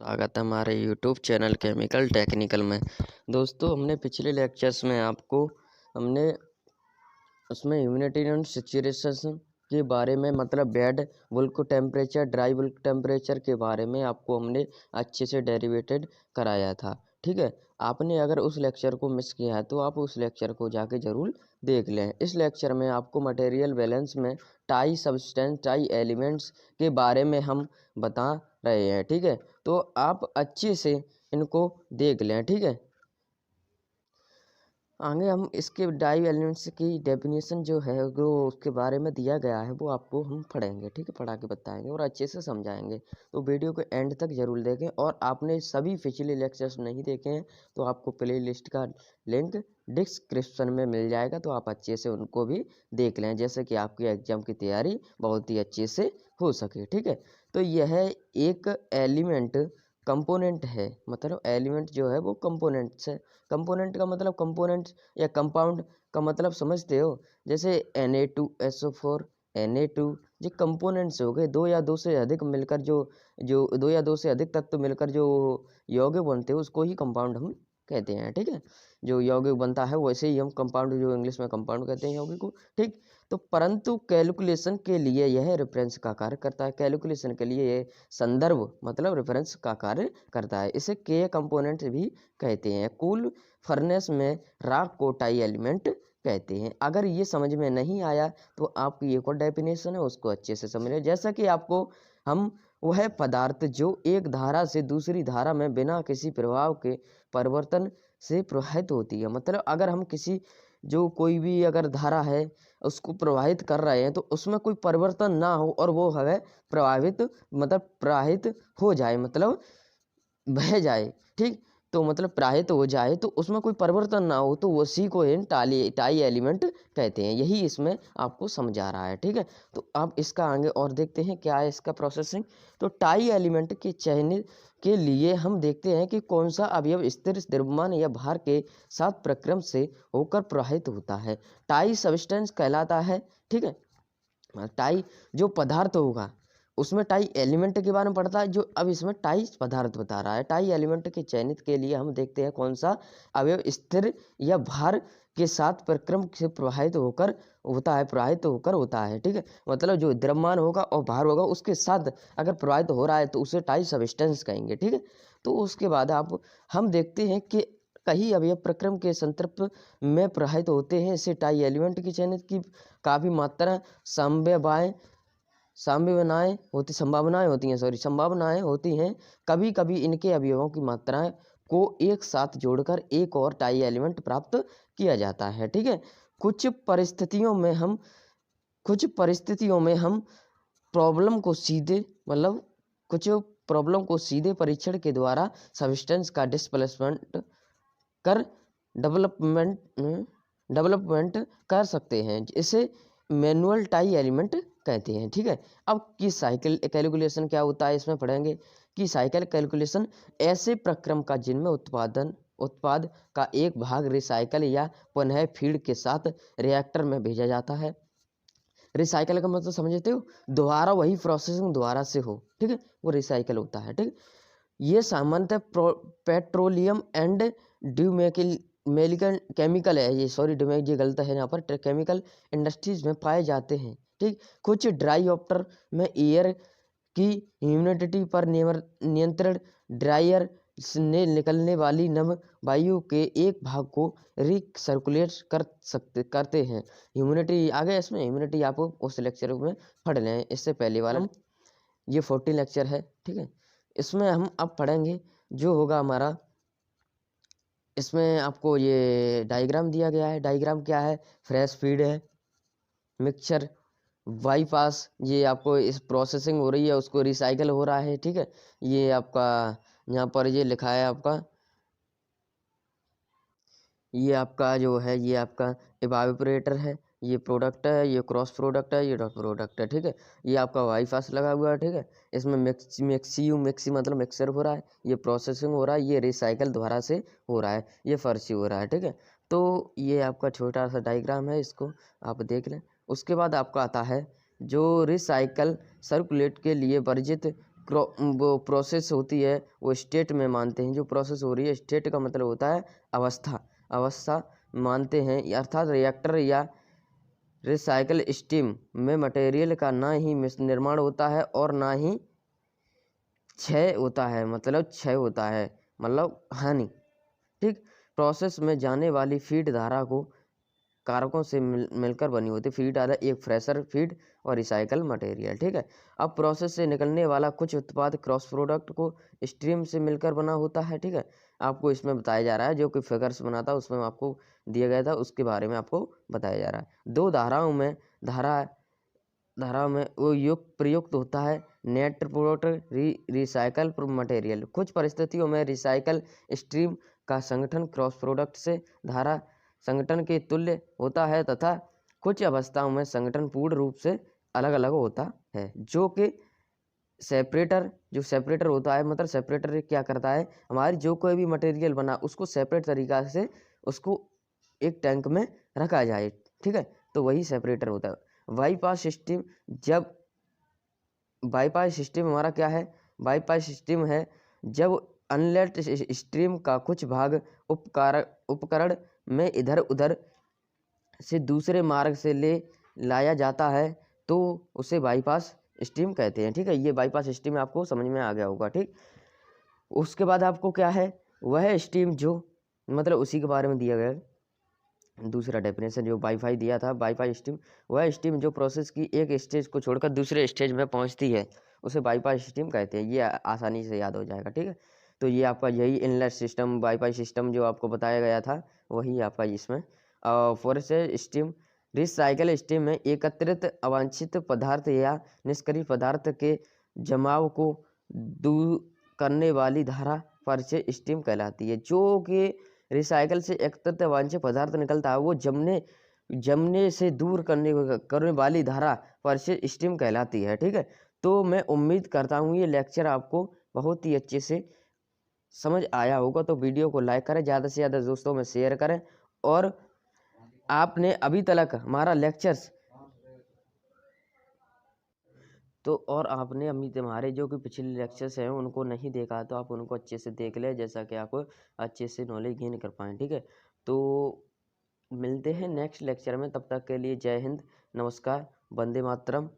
स्वागत है हमारे यूट्यूब चैनल केमिकल टेक्निकल में। दोस्तों, हमने पिछले लेक्चर्स में हमने उसमें ह्यूमैनिटेरियन सिचुएशन के बारे में, मतलब bed bulk temperature, dry bulk temperature के बारे में आपको हमने अच्छे से डेरिवेटेड कराया था। ठीक है, आपने अगर उस लेक्चर को मिस किया है तो आप उस लेक्चर को जाके ज़रूर देख लें। इस लेक्चर में आपको मटेरियल बैलेंस में टाई सब्सटेंस, टाई एलिमेंट्स के बारे में हम बता रहे हैं। ठीक है, तो आप अच्छे से इनको देख लें। ठीक है, आगे हम इसके डाई एलिमेंट्स की डेफिनेशन जो है वो उसके बारे में दिया गया है, वो आपको हम पढ़ेंगे। ठीक है, पढ़ा के बताएंगे और अच्छे से समझाएंगे। तो वीडियो को एंड तक जरूर देखें, और आपने सभी पिछले लेक्चर्स नहीं देखे हैं तो आपको प्ले लिस्ट का लिंक डिस्क्रिप्शन में मिल जाएगा, तो आप अच्छे से उनको भी देख लें, जैसे कि आपकी एग्जाम की तैयारी बहुत ही अच्छे से हो सके। ठीक है, तो यह एक एलिमेंट कंपोनेंट है, मतलब एलिमेंट जो है वो कंपोनेंट्स है। कंपोनेंट का मतलब कंपोनेंट्स या कंपाउंड का मतलब समझते हो, जैसे Na2SO4, Na2, ये कंपोनेंट्स हो गए। दो या दो से अधिक मिलकर जो जो दो या दो से अधिक तत्व मिलकर जो यौगिक बनते हैं उसको ही कंपाउंड हम कहते हैं। ठीक है, जो यौगिक बनता है वैसे ही हम कंपाउंड, जो इंग्लिश में कंपाउंड कहते हैं यौगिक को। ठीक, तो परंतु कैलकुलेशन के लिए यह रेफरेंस का कार्य करता है। कैलकुलेशन के लिए ये संदर्भ मतलब रेफरेंस का कार्य करता है। इसे के कंपोनेंट भी कहते हैं। कूल फर्नेस में राख को टाई एलिमेंट कहते हैं। अगर ये समझ में नहीं आया तो आपकी एक और डेफिनेशन है, उसको अच्छे से समझ लें। जैसा कि आपको हम वह पदार्थ जो एक धारा से दूसरी धारा में बिना किसी प्रभाव के परिवर्तन से प्रवाहित होती है, मतलब अगर हम किसी जो कोई भी अगर धारा है उसको प्रवाहित कर रहे हैं तो उसमें कोई परिवर्तन ना हो और वो है प्रभावित, मतलब प्रवाहित हो जाए, मतलब बह जाए। ठीक, तो मतलब प्रवाहित हो जाए तो उसमें कोई परिवर्तन ना हो, तो उसी को इन टाई एलिमेंट कहते हैं। यही इसमें आपको समझा रहा है। ठीक है, तो आप इसका आगे और देखते हैं क्या है इसका प्रोसेसिंग। तो टाई एलिमेंट के चयन के लिए हम देखते हैं कि कौन सा अवयव स्थिर द्रव्यमान या भार के साथ प्रक्रम से होकर प्रवाहित होता है, टाई सब्सटेंस कहलाता है। ठीक है, टाई जो पदार्थ होगा उसमें टाई एलिमेंट के बारे में पढ़ता है, जो अब इसमें टाई पदार्थ बता रहा है। टाई एलिमेंट के चयनित के लिए हम देखते हैं कौन सा अवयव स्थिर या भार के साथ प्रक्रम से प्रवाहित होकर होता है। ठीक है, मतलब जो द्रव्यमान होगा और भार होगा उसके साथ अगर प्रवाहित हो रहा है तो उसे टाई सब्सटेंस कहेंगे। ठीक है, तो उसके बाद हम देखते हैं कि कई अवयव प्रक्रम के संतृप्त में प्रवाहित होते हैं। इसे टाई एलिमेंट की चयनित की काफ़ी मात्रा संभावनाएं होती हैं। कभी कभी इनके अवयवों की मात्राएं को एक साथ जोड़कर एक और टाई एलिमेंट प्राप्त किया जाता है। ठीक है, कुछ परिस्थितियों में हम प्रॉब्लम को सीधे मतलब कुछ प्रॉब्लम को सीधे परीक्षण के द्वारा सब्सटेंस का डिस्प्लेसमेंट कर डेवलपमेंट कर सकते हैं। इसे मैनुअल टाई एलिमेंट कहते हैं। ठीक है, अब की साइकिल कैलकुलेशन क्या होता है इसमें पढ़ेंगे कि साइकिल कैलकुलेशन ऐसे प्रक्रम का जिनमें उत्पाद का एक भाग रिसाइकल या पुनः फीड के साथ रिएक्टर में भेजा जाता है। रिसाइकल का मतलब समझते हो, दोबारा वही प्रोसेसिंग दोबारा से हो। ठीक है, वो रिसाइकल होता है। ठीक, ये सामान्यतः पेट्रोलियम एंड मेलिकल केमिकल है, ये सॉरी ये गलत है यहाँ पर, केमिकल इंडस्ट्रीज में पाए जाते हैं। ठीक, कुछ ड्राई ऑप्टर में एयर की ह्यूमिडिटी पर नियंत्रण, ड्रायर से निकलने वाली नम वायु के एक भाग को रिसर्कुलेट करते हैं। ह्यूमिडिटी आ गया, इसमें ह्यूमिडिटी आप उस लेक्चर में पढ़ लें, इससे पहले वाला ये 14 लेक्चर है। ठीक है, इसमें हम अब पढ़ेंगे जो होगा हमारा, इसमें आपको ये डायग्राम दिया गया है। डायग्राम क्या है, फ्रेश फीड है, मिक्सचर बाईपास, ये आपको इस प्रोसेसिंग हो रही है उसको रिसाइकल हो रहा है। ठीक है, ये आपका यहाँ पर ये लिखा है ये आपका जो है ये आपका इवापोरेटर है, ये प्रोडक्ट है, ये क्रॉस प्रोडक्ट है, ये डॉट प्रोडक्ट है। ठीक है, ये आपका वाई फास्ट लगा हुआ है। ठीक है, इसमें मिक्सी मतलब मिक्सर हो रहा है, ये प्रोसेसिंग हो रहा है, ये रिसाइकल द्वारा से हो रहा है, ये फर्सी हो रहा है। ठीक है, तो ये आपका छोटा सा डायग्राम है, इसको आप देख लें। उसके बाद आपका आता है जो रिसाइकल सर्कुलेट के लिए वर्जित वो प्रोसेस होती है वो स्टेट में मानते हैं। जो प्रोसेस हो रही है स्टेट का मतलब होता है अवस्था मानते हैं, अर्थात रिएक्टर या रिसाइकल स्टीम में मटेरियल का ना ही निर्माण होता है और ना ही क्षय होता है, मतलब हानि। ठीक, प्रोसेस में जाने वाली फीड धारा को कारकों से मिलकर बनी होती है। फीड आधा एक फ्रेशर फीड और रिसाइकल मटेरियल। ठीक है, अब प्रोसेस से निकलने वाला कुछ उत्पाद क्रॉस प्रोडक्ट को स्ट्रीम से मिलकर बना होता है। ठीक है, आपको इसमें बताया जा रहा है, जो कि फिगर्स बना था उसमें आपको दिया गया था, उसके बारे में आपको बताया जा रहा है। दो धाराओं में धारा में वो युक्त प्रयुक्त होता है नेट प्रोडक्ट रिसाइकल मटेरियल। कुछ परिस्थितियों में रिसाइकल स्ट्रीम का संगठन क्रॉस प्रोडक्ट से धारा संगठन के तुल्य होता है तथा कुछ अवस्थाओं में संगठन पूर्ण रूप से अलग अलग होता है। जो कि सेपरेटर होता है, मतलब सेपरेटर क्या करता है, हमारी जो कोई भी मटेरियल बना उसको सेपरेट तरीका से उसको एक टैंक में रखा जाए। ठीक है, तो वही सेपरेटर होता है। बाईपास सिस्टम, जब बाईपास सिस्टम हमारा क्या है, बाईपास सिस्टम है जब अनलेट स्ट्रीम का कुछ भाग उपकरण में इधर उधर से दूसरे मार्ग से ले लाया जाता है तो उसे बाईपास स्ट्रीम कहते हैं। ठीक है, ये बाईपास स्ट्रीम आपको समझ में आ गया होगा। ठीक, उसके बाद आपको क्या है, वह स्ट्रीम जो मतलब उसी के बारे में दिया गया है। दूसरा डेफिनेशन जो वाईफाई दिया था, वाईफाई स्ट्रीम वह स्ट्रीम जो प्रोसेस की एक स्टेज को छोड़कर दूसरे स्टेज में पहुंचती है, उसे बाईपास स्ट्रीम कहते हैं। ये आसानी से याद हो जाएगा। ठीक है, तो ये आपका यही इनलेट सिस्टम बाईपास सिस्टम जो आपको बताया गया था वही आपका इसमें। फोरेस्ट स्ट्रीम, रिसाइकल स्ट्रीम में एकत्रित अवांछित पदार्थ या निष्क्रिय पदार्थ के जमाव को दूर करने वाली धारा परिचय स्ट्रीम कहलाती है। जो कि रिसाइकल से एकत्रित अवांछित पदार्थ निकलता है वो जमने से दूर करने वाली धारा परिचय स्ट्रीम कहलाती है। ठीक है, तो मैं उम्मीद करता हूँ ये लेक्चर आपको बहुत ही अच्छे से समझ आया होगा। तो वीडियो को लाइक करें, ज़्यादा से ज़्यादा दोस्तों में शेयर करें। और आपने अभी तक हमारा लेक्चर्स और आपने अभी हमारे जो कि पिछले लेक्चर्स हैं उनको नहीं देखा तो आप उनको अच्छे से देख लें, जैसा कि आप अच्छे से नॉलेज गेन कर पाएँ। ठीक है, तो मिलते हैं नेक्स्ट लेक्चर में, तब तक के लिए जय हिंद, नमस्कार, वंदे मातरम।